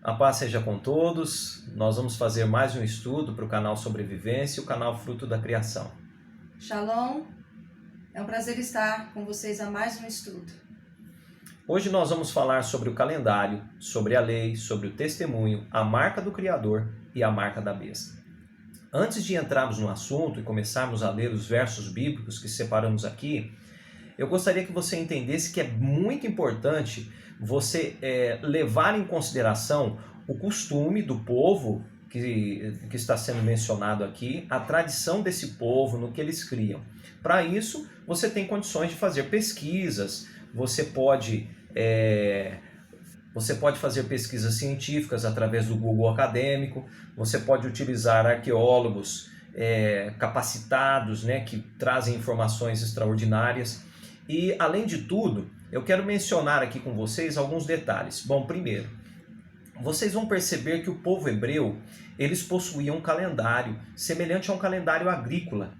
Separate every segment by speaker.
Speaker 1: A paz seja com todos. Nós vamos fazer mais um estudo para o canal Sobrevivência, o canal Fruto da Criação.
Speaker 2: Shalom, é um prazer estar com vocês a mais um estudo.
Speaker 1: Hoje nós vamos falar sobre o calendário, sobre a lei, sobre o testemunho, a marca do Criador e a marca da besta. Antes de entrarmos no assunto e começarmos a ler os versos bíblicos que separamos aqui, eu gostaria que você entendesse que é muito importante você levar em consideração o costume do povo que está sendo mencionado aqui, a tradição desse povo, no que eles criam. Para isso, você tem condições de fazer pesquisas, você pode fazer pesquisas científicas através do Google Acadêmico, você pode utilizar arqueólogos capacitados, que trazem informações extraordinárias. E, além de tudo, eu quero mencionar aqui com vocês alguns detalhes. Bom, primeiro, vocês vão perceber que o povo hebreu, eles possuíam um calendário semelhante a um calendário agrícola.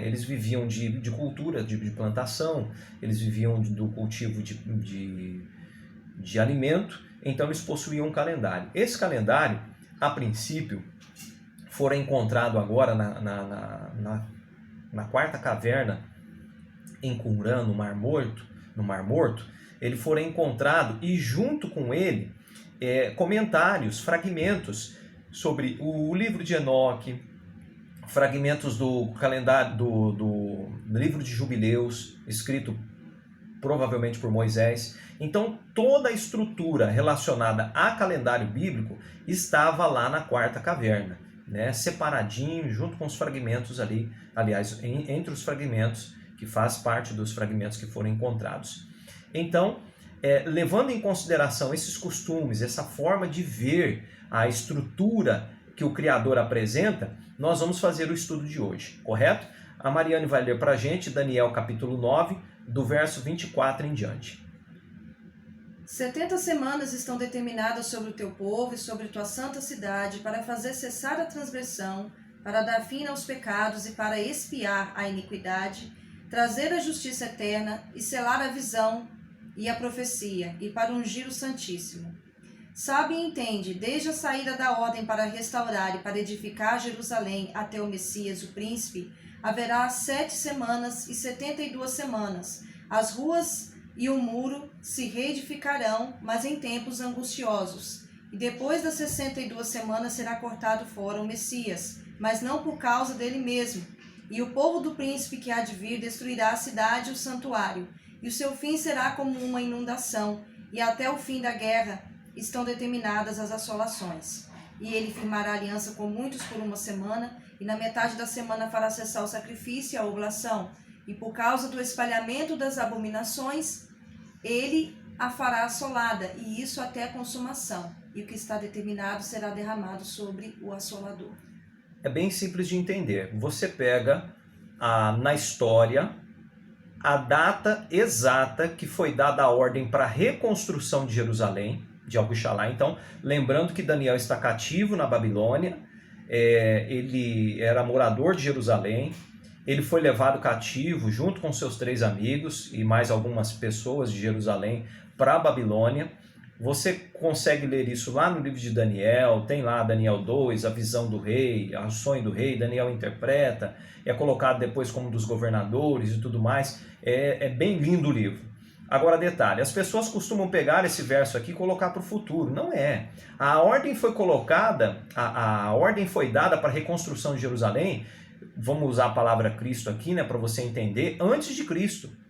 Speaker 1: Eles viviam de cultura, de plantação, eles viviam do cultivo de alimento, então eles possuíam um calendário. Esse calendário, a princípio, fora encontrado agora na quarta caverna, em Qumran, no Mar Morto, ele fora encontrado e junto com ele comentários, fragmentos sobre o livro de Enoque, fragmentos do calendário do livro de Jubileus, escrito provavelmente por Moisés. Então toda a estrutura relacionada a calendário bíblico estava lá na quarta caverna, separadinho, junto com os fragmentos ali, aliás, entre os fragmentos, que faz parte dos fragmentos que foram encontrados. Então, levando em consideração esses costumes, essa forma de ver a estrutura que o Criador apresenta, nós vamos fazer o estudo de hoje, correto? A Mariane vai ler para a gente Daniel capítulo 9, do verso 24 em diante.
Speaker 2: 70 semanas estão determinadas sobre o teu povo e sobre tua santa cidade para fazer cessar a transgressão, para dar fim aos pecados e para expiar a iniquidade, trazer a justiça eterna e selar a visão e a profecia, e para ungir o Santíssimo. Sabe e entende, desde a saída da ordem para restaurar e para edificar Jerusalém até o Messias, o príncipe, haverá 7 semanas e 72 semanas. As ruas e o muro se reedificarão, mas em tempos angustiosos. E depois das 62 semanas será cortado fora o Messias, mas não por causa dele mesmo. E o povo do príncipe que há de vir destruirá a cidade e o santuário, e o seu fim será como uma inundação, e até o fim da guerra estão determinadas as assolações. E ele firmará aliança com muitos por 1 semana, e na metade da semana fará cessar o sacrifício e a oblação, e por causa do espalhamento das abominações, ele a fará assolada, e isso até a consumação, e o que está determinado será derramado sobre o assolador.
Speaker 1: É bem simples de entender. Você pega na história a data exata que foi dada a ordem para a reconstrução de Jerusalém, de Al-Rishalá. Então, lembrando que Daniel está cativo na Babilônia, ele era morador de Jerusalém, ele foi levado cativo junto com seus 3 amigos e mais algumas pessoas de Jerusalém para a Babilônia. Você consegue ler isso lá no livro de Daniel, tem lá Daniel 2, a visão do rei, o sonho do rei, Daniel interpreta, é colocado depois como um dos governadores e tudo mais, é bem lindo o livro. Agora detalhe, as pessoas costumam pegar esse verso aqui e colocar para o futuro, não é. A ordem foi colocada, a ordem foi dada para a reconstrução de Jerusalém, vamos usar a palavra Cristo aqui, para você entender, antes de Cristo.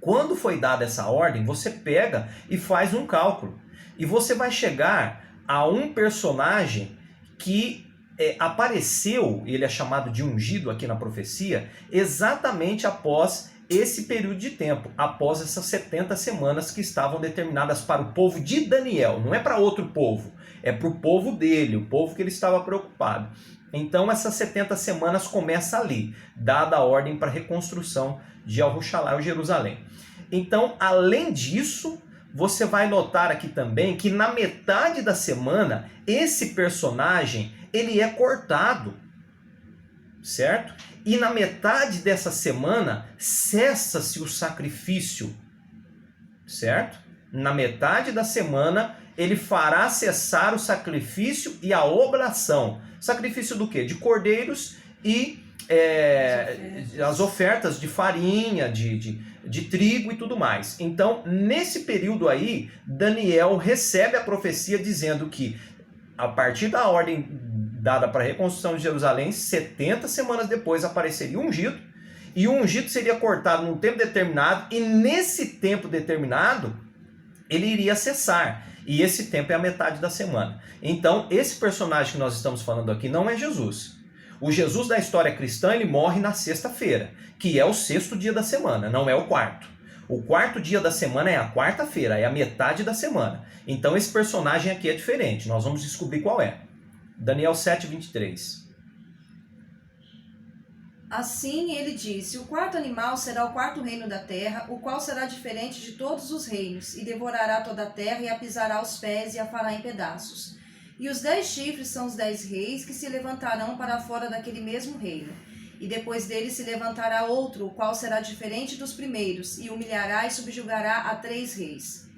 Speaker 1: Quando foi dada essa ordem, você pega e faz um cálculo. E você vai chegar a um personagem que apareceu, ele é chamado de ungido aqui na profecia, exatamente após esse período de tempo, após essas 70 semanas que estavam determinadas para o povo de Daniel. Não é para outro povo, é para o povo dele, o povo que ele estava preocupado. Então essas 70 semanas começa ali, dada a ordem para a reconstrução de Al-Rishalá, ou Jerusalém. Então, além disso, você vai notar aqui também que na metade da semana, esse personagem, ele é cortado, certo? E na metade dessa semana, cessa-se o sacrifício, certo? na metade da semana, ele fará cessar o sacrifício e a oblação. Sacrifício do quê? De cordeiros e as ofertas de farinha, de trigo e tudo mais. Então, nesse período aí, Daniel recebe a profecia dizendo que, a partir da ordem dada para a reconstrução de Jerusalém, 70 semanas depois apareceria o ungido, e o ungido seria cortado num tempo determinado, e nesse tempo determinado, ele iria cessar. E esse tempo é a metade da semana. Então, esse personagem que nós estamos falando aqui não é Jesus. O Jesus da história cristã, ele morre na sexta-feira, que é o sexto dia da semana, não é o quarto. O quarto dia da semana é a quarta-feira, é a metade da semana. Então esse personagem aqui é diferente, nós vamos descobrir qual é. Daniel 7:23.
Speaker 2: Assim ele disse: o quarto animal será o quarto reino da terra, o qual será diferente de todos os reinos, e devorará toda a terra, e a pisará aos pés, e a fará em pedaços. E os 10 chifres são os 10 reis que se levantarão para fora daquele mesmo reino. E depois dele se levantará outro, o qual será diferente dos primeiros, e humilhará e subjugará a 3 reis.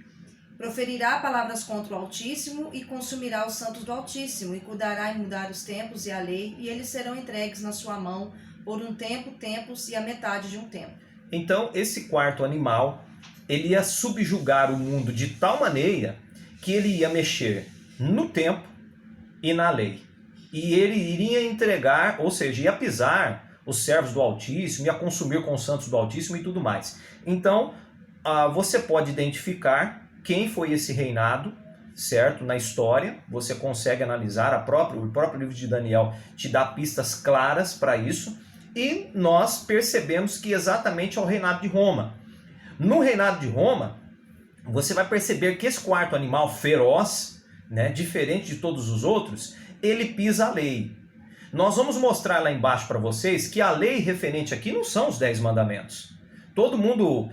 Speaker 2: Proferirá palavras contra o Altíssimo, e consumirá os santos do Altíssimo, e cuidará em mudar os tempos e a lei, e eles serão entregues na sua mão por um tempo, tempos e a metade de um tempo.
Speaker 1: Então, esse quarto animal, ele ia subjugar o mundo de tal maneira que ele ia mexer no tempo e na lei. E ele iria entregar, ou seja, ia pisar os servos do Altíssimo, ia consumir com os santos do Altíssimo e tudo mais. Então, você pode identificar quem foi esse reinado, certo? Na história, você consegue analisar, o próprio livro de Daniel te dá pistas claras para isso, e nós percebemos que exatamente é o reinado de Roma. No reinado de Roma, você vai perceber que esse quarto animal feroz, né, diferente de todos os outros, ele pisa a lei. Nós vamos mostrar lá embaixo para vocês que a lei referente aqui não são os 10 mandamentos. Todo mundo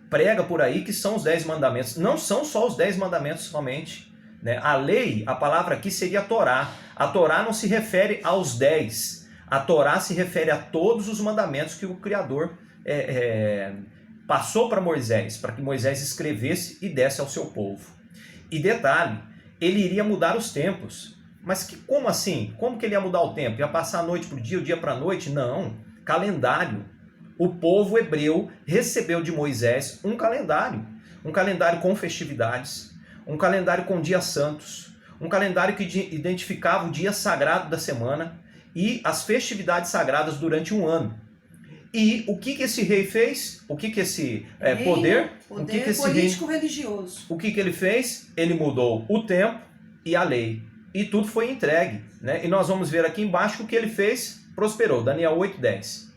Speaker 1: prega por aí que são os 10 mandamentos. Não são só os 10 mandamentos somente, né? A lei, a palavra aqui seria a Torá. A Torá não se refere aos 10. A Torá se refere a todos os mandamentos que o Criador passou para Moisés, para que Moisés escrevesse e desse ao seu povo. E detalhe, ele iria mudar os tempos. Mas como assim? Como que ele ia mudar o tempo? Ia passar a noite para o dia para a noite? Não. Calendário. O povo hebreu recebeu de Moisés um calendário com festividades, um calendário com dias santos, um calendário que identificava o dia sagrado da semana e as festividades sagradas durante um ano. E o que esse rei fez? O que esse poder
Speaker 2: político-religioso.
Speaker 1: O que ele fez? Ele mudou o tempo e a lei. E tudo foi entregue, né? E nós vamos ver aqui embaixo o que ele fez, prosperou. Daniel 8:10.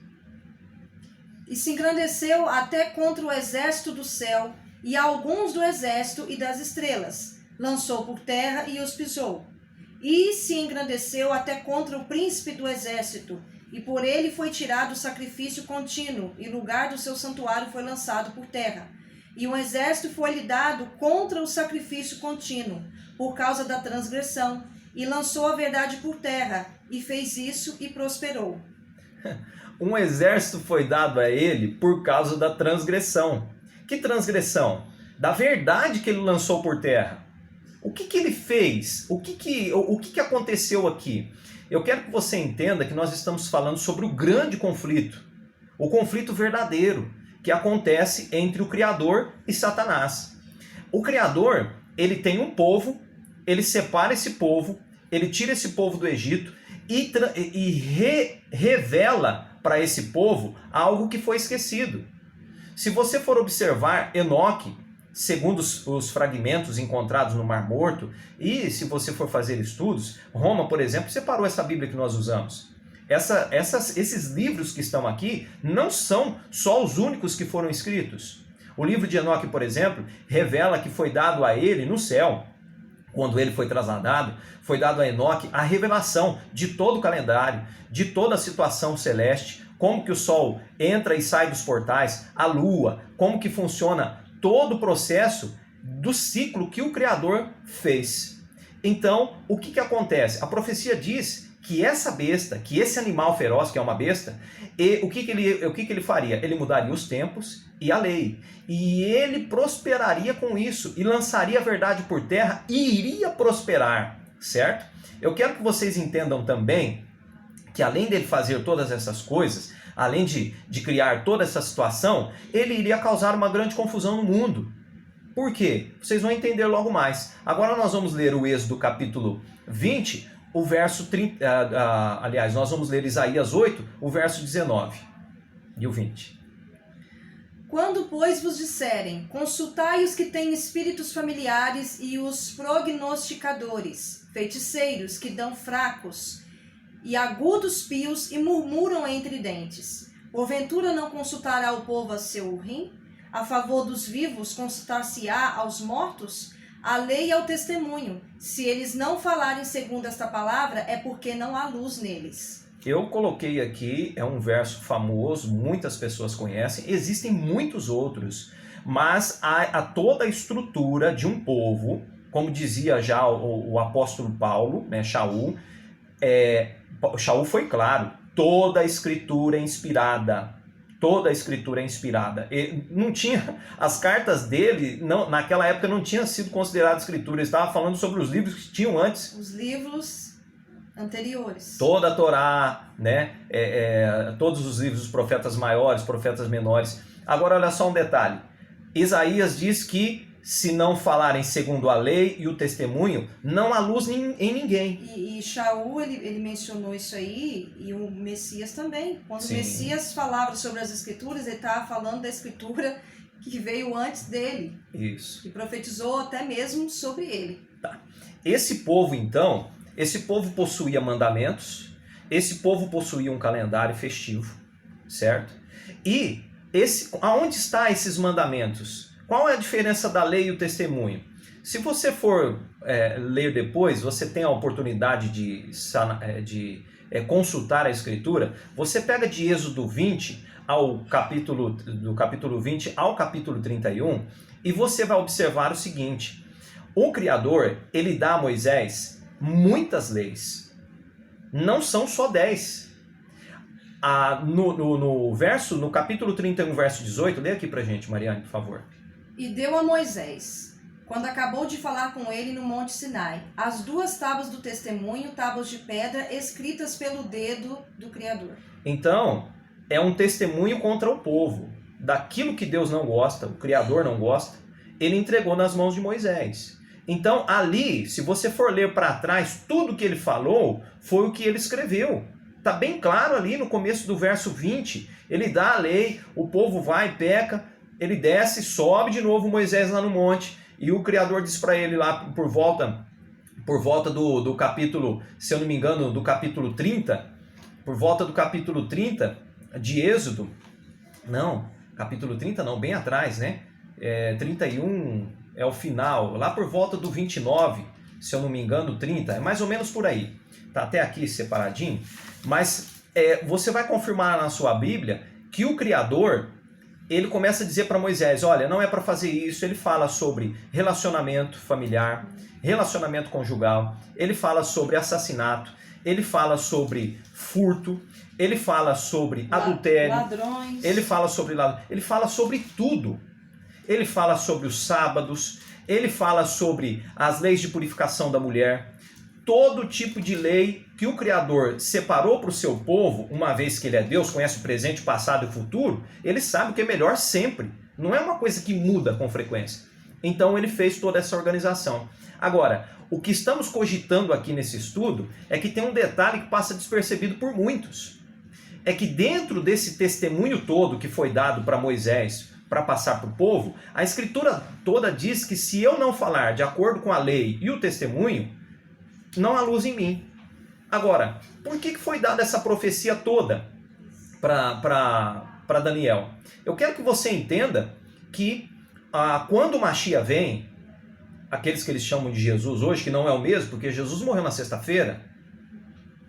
Speaker 2: E se engrandeceu até contra o exército do céu, e alguns do exército e das estrelas. Lançou por terra e os pisou. E se engrandeceu até contra o príncipe do exército, e por ele foi tirado o sacrifício contínuo, e lugar do seu santuário foi lançado por terra. E um exército foi-lhe dado contra o sacrifício contínuo, por causa da transgressão, e lançou a verdade por terra, e fez isso e prosperou.
Speaker 1: Um exército foi dado a ele por causa da transgressão. Que transgressão? Da verdade que ele lançou por terra. O que ele fez? O que aconteceu aqui? Eu quero que você entenda que nós estamos falando sobre o grande conflito. O conflito verdadeiro que acontece entre o Criador e Satanás. O Criador, ele tem um povo, ele separa esse povo, ele tira esse povo do Egito e revela para esse povo algo que foi esquecido. Se você for observar Enoque, segundo os fragmentos encontrados no Mar Morto, e se você for fazer estudos, Roma, por exemplo, separou essa Bíblia que nós usamos. Esses livros que estão aqui não são só os únicos que foram escritos. O livro de Enoque, por exemplo, revela que foi dado a ele no céu, quando ele foi trasladado, foi dado a Enoque a revelação de todo o calendário, de toda a situação celeste, como que o sol entra e sai dos portais, a lua, como que funciona todo o processo do ciclo que o Criador fez. Então, o que acontece? A profecia diz que essa besta, que esse animal feroz, que é uma besta, e o que ele faria? Ele mudaria os tempos e a lei. E ele prosperaria com isso, e lançaria a verdade por terra, e iria prosperar, certo? Eu quero que vocês entendam também que além dele fazer todas essas coisas, além de criar toda essa situação, ele iria causar uma grande confusão no mundo. Por quê? Vocês vão entender logo mais. Agora nós vamos ler o Êxodo capítulo 20, o verso 30, aliás, nós vamos ler Isaías 8, o verso 19 e o 20.
Speaker 2: Quando, pois, vos disserem, consultai os que têm espíritos familiares e os prognosticadores, feiticeiros que dão fracos, e agudos pios e murmuram entre dentes. Porventura não consultará o povo a seu rim? A favor dos vivos consultar-se-á aos mortos? A lei e ao testemunho. Se eles não falarem segundo esta palavra, é porque não há luz neles.
Speaker 1: Eu coloquei aqui, é um verso famoso, muitas pessoas conhecem, existem muitos outros, mas há toda a estrutura de um povo, como dizia já o apóstolo Paulo, né, Shaul foi claro, toda a escritura é inspirada. Toda a escritura é inspirada. E não tinha, as cartas dele, naquela época não tinham sido consideradas escritura, ele estava falando sobre os livros que tinham antes.
Speaker 2: Os livros anteriores.
Speaker 1: Toda a Torá, né? Todos os livros dos profetas maiores, profetas menores. Agora olha só um detalhe. Isaías diz que se não falarem segundo a lei e o testemunho, não há luz em ninguém.
Speaker 2: E Shaul, ele mencionou isso aí, e o Messias também. Quando
Speaker 1: Sim.
Speaker 2: o Messias falava sobre as escrituras, ele estava falando da escritura que veio antes dele.
Speaker 1: Isso.
Speaker 2: Que profetizou até mesmo sobre ele.
Speaker 1: Tá. Esse povo, então, esse povo possuía mandamentos, esse povo possuía um calendário festivo, certo? E aonde estão esses mandamentos? Qual é a diferença da lei e o testemunho? Se você for ler depois, você tem a oportunidade de consultar a Escritura, você pega de Êxodo 20, do capítulo 20 ao capítulo 31, e você vai observar o seguinte: o Criador, ele dá a Moisés muitas leis, não são só 10. No capítulo 31, verso 18, lê aqui pra gente, Mariane, por favor.
Speaker 2: E deu a Moisés, quando acabou de falar com ele no Monte Sinai, as 2 tábuas do testemunho, tábuas de pedra, escritas pelo dedo do Criador.
Speaker 1: Então, é um testemunho contra o povo. Daquilo que Deus não gosta, o Criador não gosta, ele entregou nas mãos de Moisés. Então, ali, se você for ler para trás, tudo que ele falou foi o que ele escreveu. Está bem claro ali no começo do verso 20. Ele dá a lei, o povo vai, peca, ele desce, sobe de novo Moisés lá no monte, e o Criador diz para ele lá por volta do capítulo, se eu não me engano, do capítulo 30, por volta do capítulo 30 de Êxodo, não, capítulo 30 não, bem atrás, né? 31 é o final, lá por volta do 29, se eu não me engano, 30, é mais ou menos por aí, tá até aqui separadinho, mas você vai confirmar na sua Bíblia que o Criador, ele começa a dizer para Moisés, olha, não é para fazer isso. Ele fala sobre relacionamento familiar, relacionamento conjugal, ele fala sobre assassinato, ele fala sobre furto, ele fala sobre adultério,
Speaker 2: ladrões.
Speaker 1: ele fala sobre tudo. Ele fala sobre os sábados, ele fala sobre as leis de purificação da mulher, todo tipo de lei que o Criador separou para o seu povo, uma vez que ele é Deus, conhece o presente, o passado e o futuro, ele sabe o que é melhor sempre. Não é uma coisa que muda com frequência. Então ele fez toda essa organização. Agora, o que estamos cogitando aqui nesse estudo é que tem um detalhe que passa despercebido por muitos. É que dentro desse testemunho todo que foi dado para Moisés, para passar para o povo, a Escritura toda diz que se eu não falar de acordo com a lei e o testemunho, não há luz em mim. Agora, por que foi dada essa profecia toda para Daniel? Eu quero que você entenda que quando o Mashiach vem, aqueles que eles chamam de Jesus hoje, que não é o mesmo, porque Jesus morreu na sexta-feira,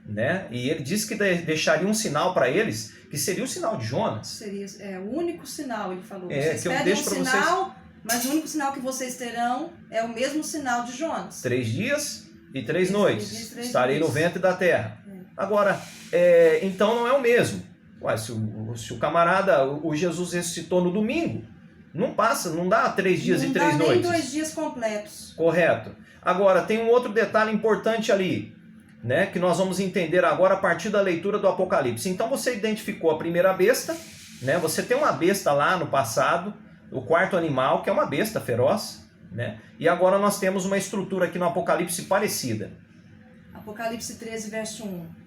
Speaker 1: né? E ele disse que deixaria um sinal para eles, que seria o sinal de Jonas.
Speaker 2: Seria o único sinal, ele falou.
Speaker 1: Vocês que eu deixo para
Speaker 2: vocês. Mas o único sinal que vocês terão é o mesmo sinal de Jonas.
Speaker 1: 3 dias e 3 noites. Estarei no ventre da terra. Agora, então não é o mesmo. Ué, se o camarada, o Jesus ressuscitou no domingo, não passa, não dá 3 dias e 3 noites.
Speaker 2: Não dá nem 2 dias completos.
Speaker 1: Correto. Agora, tem um outro detalhe importante ali, né, que nós vamos entender agora a partir da leitura do Apocalipse. Então você identificou a primeira besta, né? Você tem uma besta lá no passado, o quarto animal, que é uma besta feroz, né? E agora nós temos uma estrutura aqui no Apocalipse parecida.
Speaker 2: Apocalipse 13, verso 1.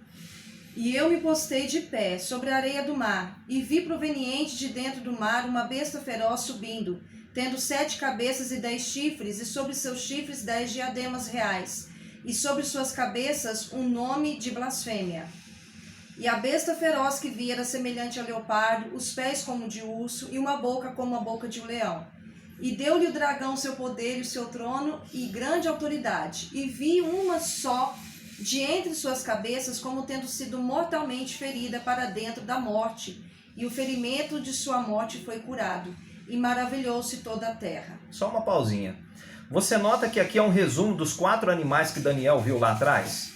Speaker 2: E eu me postei de pé sobre a areia do mar, e vi proveniente de dentro do mar uma besta feroz subindo, tendo 7 cabeças e 10 chifres, e sobre seus chifres 10 diademas reais, e sobre suas cabeças um nome de blasfêmia. E a besta feroz que vi era semelhante a leopardo, os pés como de urso, e uma boca como a boca de um leão. E deu-lhe o dragão seu poder e o seu trono e grande autoridade, e vi uma só de entre suas cabeças como tendo sido mortalmente ferida para dentro da morte, e o ferimento de sua morte foi curado, e maravilhou-se toda a terra.
Speaker 1: Só uma pausinha. Você nota que aqui é um resumo dos 4 animais que Daniel viu lá atrás?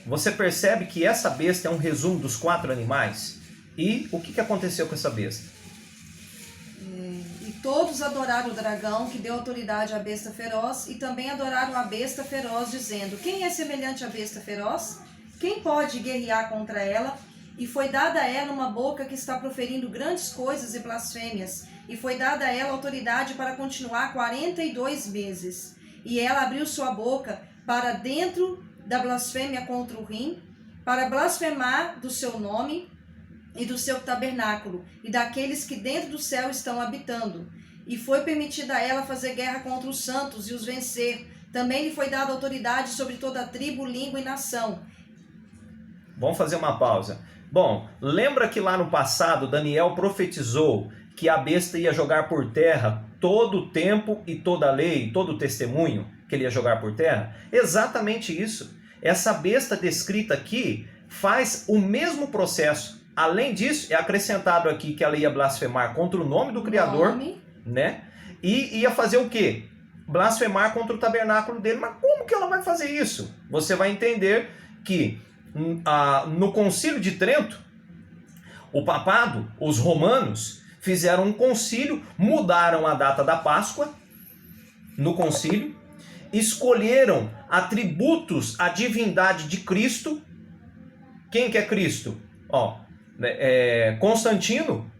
Speaker 1: Você percebe que essa besta é um resumo dos 4 animais? E o que aconteceu com essa besta?
Speaker 2: E todos adoraram o dragão, que deu autoridade à besta feroz, e também adoraram a besta feroz, dizendo: quem é semelhante à besta feroz? Quem pode guerrear contra ela? E foi dada a ela uma boca que está proferindo grandes coisas e blasfêmias, e foi dada a ela autoridade para continuar 42 meses. E ela abriu sua boca para dentro da blasfêmia contra o Rim, para blasfemar do seu nome e do seu tabernáculo, e daqueles que dentro do céu estão habitando. E foi permitida a ela fazer guerra contra os santos e os vencer. Também lhe foi dada autoridade sobre toda a tribo, língua e nação.
Speaker 1: Vamos fazer uma pausa. Bom, lembra que lá no passado Daniel profetizou que a besta ia jogar por terra todo o tempo e toda a lei, todo o testemunho que ele ia jogar por terra? Exatamente isso. Essa besta descrita aqui faz o mesmo processo. Além disso, é acrescentado aqui que ela ia blasfemar contra o nome do Criador, né? E ia fazer o quê? Blasfemar contra o tabernáculo dele. Mas como que ela vai fazer isso? Você vai entender que no Concílio de Trento, o papado, os romanos, fizeram um concílio, mudaram a data da Páscoa no concílio, escolheram atributos à divindade de Cristo. Quem que é Cristo? Constantino,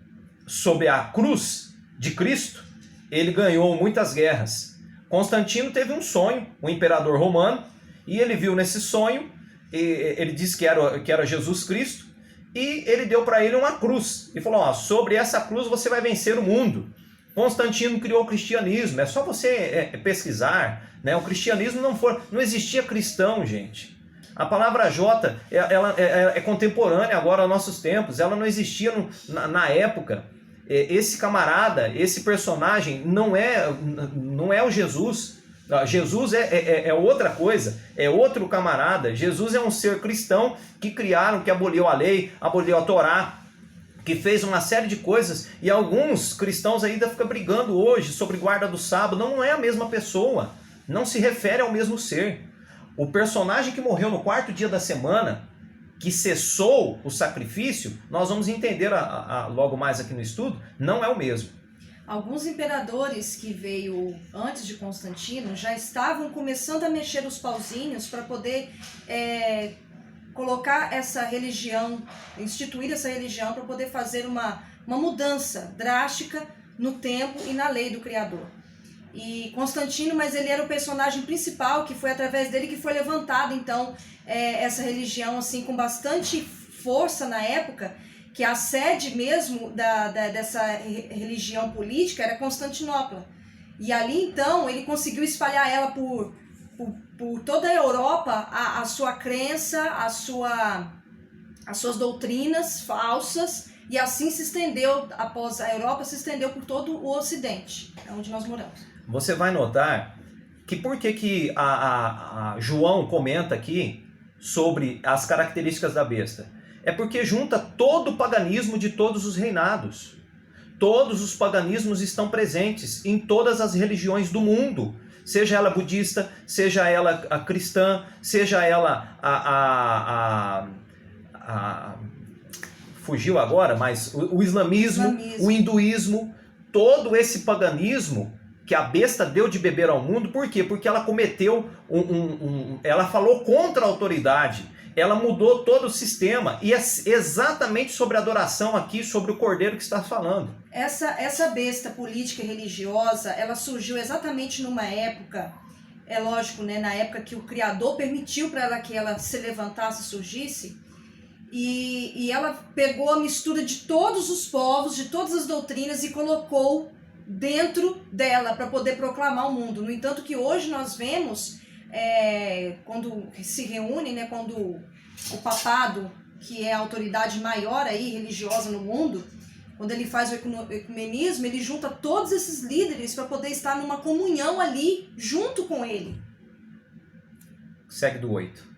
Speaker 1: sob a cruz de Cristo, ele ganhou muitas guerras. Constantino teve um sonho, o imperador romano, e ele viu nesse sonho, ele disse que era Jesus Cristo, e ele deu para ele uma cruz, e falou: sobre essa cruz você vai vencer o mundo. Constantino criou o cristianismo, é só você pesquisar, né? O cristianismo não existia cristão, gente. A palavra J, ela é contemporânea agora aos nossos tempos, ela não existia na época. Esse camarada, esse personagem não é o Jesus. Jesus é outra coisa, é outro camarada. Jesus é um ser cristão que criaram, que aboliu a lei, aboliu a Torá, que fez uma série de coisas, e alguns cristãos ainda ficam brigando hoje sobre guarda do sábado. Não é a mesma pessoa, não se refere ao mesmo ser. O personagem que morreu no 4º dia da semana, que cessou o sacrifício, nós vamos entender logo mais aqui no estudo, não é o mesmo.
Speaker 2: Alguns imperadores que veio antes de Constantino já estavam começando a mexer os pauzinhos para poder colocar essa religião, instituir essa religião, para poder fazer uma mudança drástica no tempo e na lei do Criador. E Constantino, mas ele era o personagem principal, que foi através dele que foi levantada então essa religião assim com bastante força na época, que a sede mesmo dessa religião política era Constantinopla. E ali então ele conseguiu espalhar ela por toda a Europa, a sua crença, as suas doutrinas falsas, e assim se estendeu, após a Europa, se estendeu por todo o Ocidente, onde nós moramos.
Speaker 1: Você vai notar que por que a João comenta aqui sobre as características da besta? É porque junta todo o paganismo de todos os reinados. Todos os paganismos estão presentes em todas as religiões do mundo. Seja ela budista, seja ela a cristã, seja ela fugiu agora, mas o islamismo, o hinduísmo, todo esse paganismo que a besta deu de beber ao mundo. Por quê? Porque ela cometeu ela falou contra a autoridade, ela mudou todo o sistema, e é exatamente sobre a adoração aqui, sobre o cordeiro que está falando.
Speaker 2: Essa besta política e religiosa, ela surgiu exatamente numa época, é lógico, né, na época que o Criador permitiu para ela que ela se levantasse, surgisse, e ela pegou a mistura de todos os povos, de todas as doutrinas e colocou dentro dela para poder proclamar o mundo. No entanto, que hoje nós vemos, quando se reúne, né, quando o papado, que é a autoridade maior aí, religiosa no mundo, quando ele faz o ecumenismo, ele junta todos esses líderes para poder estar numa comunhão ali junto com ele.
Speaker 1: Segue do 8.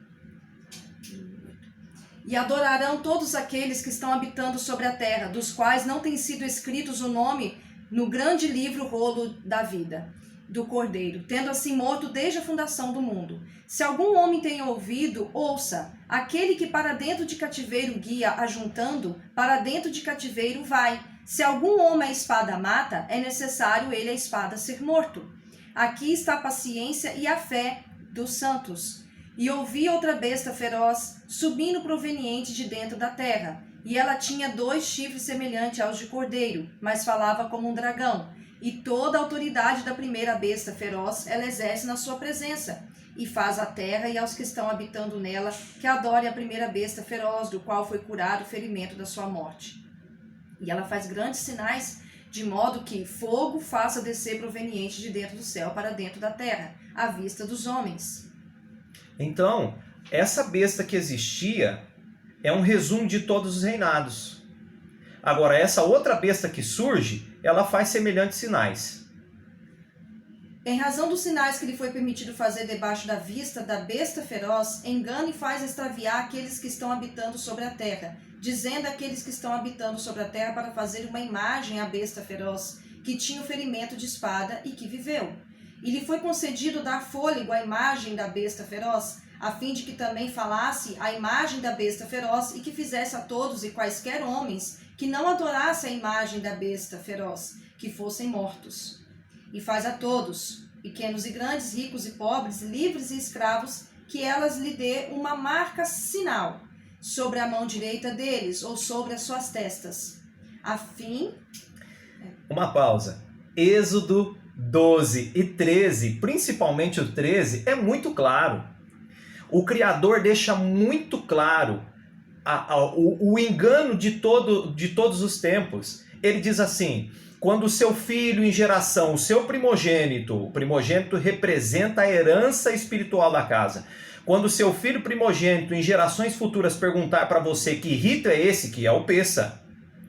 Speaker 2: E adorarão todos aqueles que estão habitando sobre a terra, dos quais não tem sido escritos o nome no grande livro rolo da vida do Cordeiro, tendo assim morto desde a fundação do mundo. Se algum homem tem ouvido, ouça. Aquele que para dentro de cativeiro guia ajuntando, para dentro de cativeiro vai. Se algum homem a espada mata, é necessário ele a espada ser morto. Aqui está a paciência e a fé dos santos. E ouvi outra besta feroz, subindo proveniente de dentro da terra. E ela tinha 2 chifres semelhantes aos de cordeiro, mas falava como um dragão. E toda a autoridade da primeira besta feroz ela exerce na sua presença. E faz à terra e aos que estão habitando nela que adorem a primeira besta feroz, do qual foi curado o ferimento da sua morte. E ela faz grandes sinais, de modo que fogo faça descer proveniente de dentro do céu para dentro da terra, à vista dos homens.
Speaker 1: Então, essa besta que existia é um resumo de todos os reinados. Agora, essa outra besta que surge, ela faz semelhantes sinais.
Speaker 2: Em razão dos sinais que lhe foi permitido fazer debaixo da vista da besta feroz, engana e faz extraviar aqueles que estão habitando sobre a terra, dizendo àqueles que estão habitando sobre a terra para fazer uma imagem à besta feroz, que tinha o ferimento de espada e que viveu. E lhe foi concedido dar fôlego à imagem da besta feroz, a fim de que também falasse a imagem da besta feroz e que fizesse a todos e quaisquer homens que não adorassem a imagem da besta feroz, que fossem mortos. E faz a todos, pequenos e grandes, ricos e pobres, livres e escravos, que elas lhe dê uma marca sinal sobre a mão direita deles ou sobre as suas testas, a fim...
Speaker 1: Uma pausa. Êxodo 12 e 13, principalmente o 13, é muito claro. O Criador deixa muito claro o engano de todos os tempos. Ele diz assim: quando o seu filho em geração, o seu primogênito, o primogênito representa a herança espiritual da casa. Quando o seu filho primogênito em gerações futuras perguntar para você que rito é esse, que é o Pessa,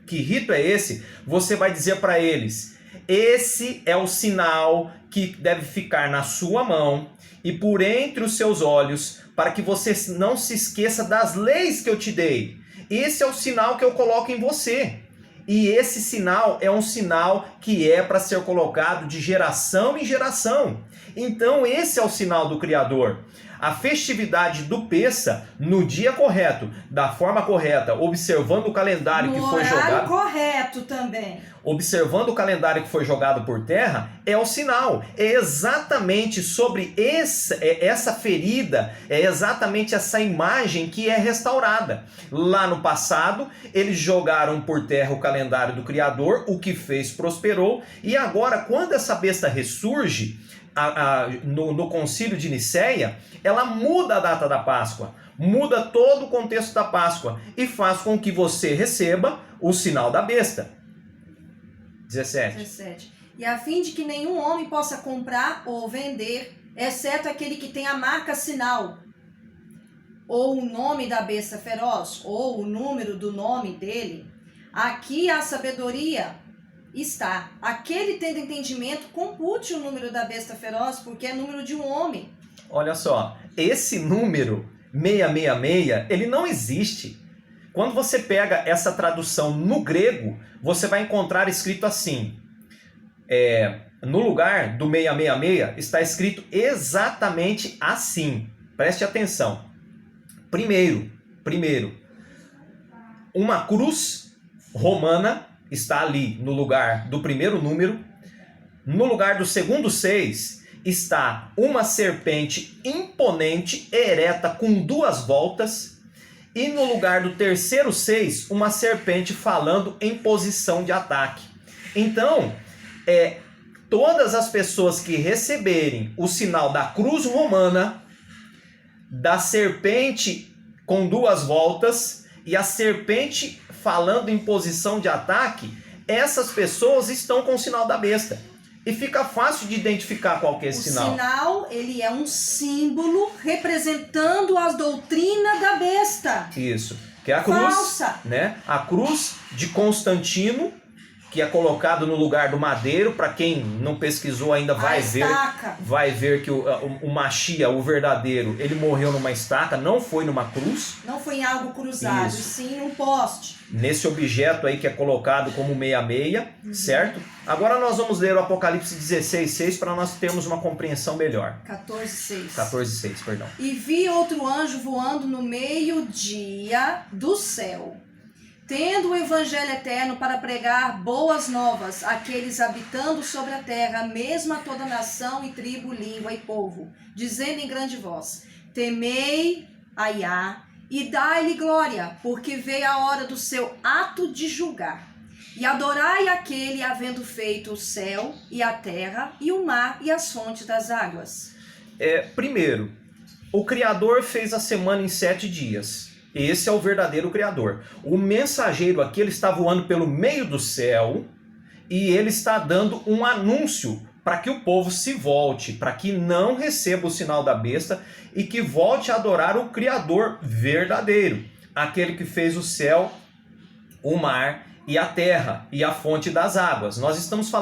Speaker 1: que rito é esse, você vai dizer para eles: esse é o sinal que deve ficar na sua mão e por entre os seus olhos, para que você não se esqueça das leis que eu te dei. Esse é o sinal que eu coloco em você. E esse sinal é um sinal que é para ser colocado de geração em geração. Então esse é o sinal do Criador. A festividade do Pessa, no dia correto, da forma correta, observando o calendário que foi jogado...
Speaker 2: No horário correto também.
Speaker 1: Observando o calendário que foi jogado por terra, é o sinal. É exatamente sobre essa ferida, é exatamente essa imagem que é restaurada. Lá no passado, eles jogaram por terra o calendário do Criador, o que fez prosperou, e agora, quando essa besta ressurge, no concílio de Nicéia, ela muda a data da Páscoa, muda todo o contexto da Páscoa e faz com que você receba o sinal da besta. 17.
Speaker 2: E a fim de que nenhum homem possa comprar ou vender, exceto aquele que tem a marca sinal, ou o nome da besta feroz, ou o número do nome dele. Aqui a sabedoria está. Aquele tendo entendimento, compute o número da besta feroz, porque é número de um homem.
Speaker 1: Olha só, esse número 666, ele não existe. Quando você pega essa tradução no grego, você vai encontrar escrito assim. No lugar do 666, está escrito exatamente assim. Preste atenção. Primeiro, uma cruz romana está ali no lugar do primeiro número. No lugar do segundo 6 está uma serpente imponente, ereta, com 2 voltas. E no lugar do terceiro 6, uma serpente falando em posição de ataque. Então, todas as pessoas que receberem o sinal da cruz romana, da serpente com 2 voltas e a serpente falando em posição de ataque, essas pessoas estão com o sinal da besta. E fica fácil de identificar qual que é esse sinal.
Speaker 2: O sinal, ele é um símbolo representando as doutrinas da besta.
Speaker 1: Isso, que é a cruz,
Speaker 2: falsa,
Speaker 1: né? A cruz de Constantino, que é colocado no lugar do madeiro. Para quem não pesquisou ainda vai ver que o Machia, o verdadeiro, ele morreu numa estaca, não foi numa cruz. Não
Speaker 2: foi em algo cruzado,
Speaker 1: Isso.
Speaker 2: sim num poste.
Speaker 1: Nesse objeto aí que é colocado como 66, certo? Agora nós vamos ler o Apocalipse 16:6 para nós termos uma compreensão melhor.
Speaker 2: 14:6.
Speaker 1: 14:6, perdão.
Speaker 2: E vi outro anjo voando no meio-dia do céu, tendo o evangelho eterno para pregar boas novas àqueles habitando sobre a terra, mesmo a toda nação e tribo, língua e povo, dizendo em grande voz: temei a Iá e dai-lhe glória, porque veio a hora do seu ato de julgar. E adorai aquele, havendo feito o céu e a terra e o mar e as fontes das águas.
Speaker 1: Primeiro, o Criador fez a semana em 7 dias. Esse é o verdadeiro Criador. O mensageiro aqui, ele está voando pelo meio do céu e ele está dando um anúncio para que o povo se volte, para que não receba o sinal da besta e que volte a adorar o Criador verdadeiro, aquele que fez o céu, o mar e a terra e a fonte das águas. Nós estamos falando